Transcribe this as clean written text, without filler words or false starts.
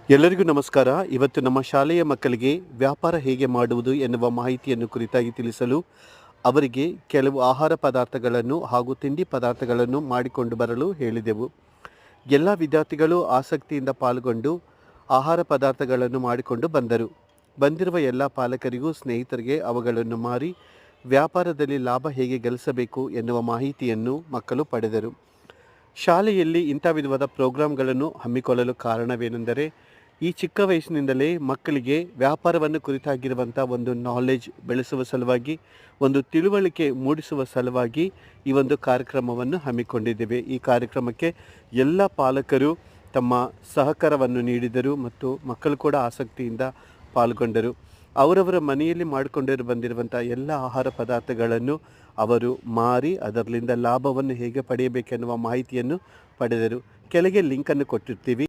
ಎಲ್ಲರಿಗೂ ನಮಸ್ಕಾರ. ಇವತ್ತು ನಮ್ಮ ಶಾಲೆಯ ಮಕ್ಕಳಿಗೆ ವ್ಯಾಪಾರ ಹೇಗೆ ಮಾಡುವುದು ಎನ್ನುವ ಮಾಹಿತಿಯನ್ನು ಕುರಿತಾಗಿ ತಿಳಿಸಲು ಅವರಿಗೆ ಕೆಲವು ಆಹಾರ ಪದಾರ್ಥಗಳನ್ನು ಹಾಗೂ ತಿಂಡಿ ಪದಾರ್ಥಗಳನ್ನು ಮಾಡಿಕೊಂಡು ಬರಲು ಹೇಳಿದೆವು. ಎಲ್ಲ ವಿದ್ಯಾರ್ಥಿಗಳು ಆಸಕ್ತಿಯಿಂದ ಪಾಲ್ಗೊಂಡು ಆಹಾರ ಪದಾರ್ಥಗಳನ್ನು ಮಾಡಿಕೊಂಡು ಬಂದರು. ಬಂದಿರುವ ಎಲ್ಲ ಪಾಲಕರಿಗೂ ಸ್ನೇಹಿತರಿಗೆ ಅವುಗಳನ್ನು ಮಾರಿ ವ್ಯಾಪಾರದಲ್ಲಿ ಲಾಭ ಹೇಗೆ ಗಳಿಸಬೇಕು ಎನ್ನುವ ಮಾಹಿತಿಯನ್ನು ಮಕ್ಕಳು ಪಡೆದರು. ಶಾಲೆಯಲ್ಲಿ ಇಂಥ ವಿಧವಾದ ಪ್ರೋಗ್ರಾಂಗಳನ್ನು ಹಮ್ಮಿಕೊಳ್ಳಲು ಕಾರಣವೇನೆಂದರೆ, ಈ ಚಿಕ್ಕ ವಯಸ್ಸಿನಿಂದಲೇ ಮಕ್ಕಳಿಗೆ ವ್ಯಾಪಾರವನ್ನು ಕುರಿತಾಗಿರುವಂಥ ಒಂದು ನಾಲೆಜ್ ಬೆಳೆಸುವ ಸಲುವಾಗಿ, ಒಂದು ತಿಳುವಳಿಕೆ ಮೂಡಿಸುವ ಸಲುವಾಗಿ ಈ ಒಂದು ಕಾರ್ಯಕ್ರಮವನ್ನು ಹಮ್ಮಿಕೊಂಡಿದ್ದೇವೆ. ಈ ಕಾರ್ಯಕ್ರಮಕ್ಕೆ ಎಲ್ಲ ಪಾಲಕರು ತಮ್ಮ ಸಹಕಾರವನ್ನು ನೀಡಿದರು ಮತ್ತು ಮಕ್ಕಳು ಕೂಡ ಆಸಕ್ತಿಯಿಂದ ಪಾಲ್ಗೊಂಡರು. ಅವರವರ ಮನೆಯಲ್ಲಿ ಮಾಡಿಕೊಂಡು ಬಂದಿರುವಂಥ ಎಲ್ಲ ಆಹಾರ ಪದಾರ್ಥಗಳನ್ನು ಅವರು ಮಾರಿ ಅದರಿಂದ ಲಾಭವನ್ನು ಹೇಗೆ ಪಡೆಯಬೇಕೆನ್ನುವ ಮಾಹಿತಿಯನ್ನು ಪಡೆದರು. ಕೆಳಗೆ ಲಿಂಕನ್ನು ಕೊಟ್ಟಿರ್ತೀವಿ.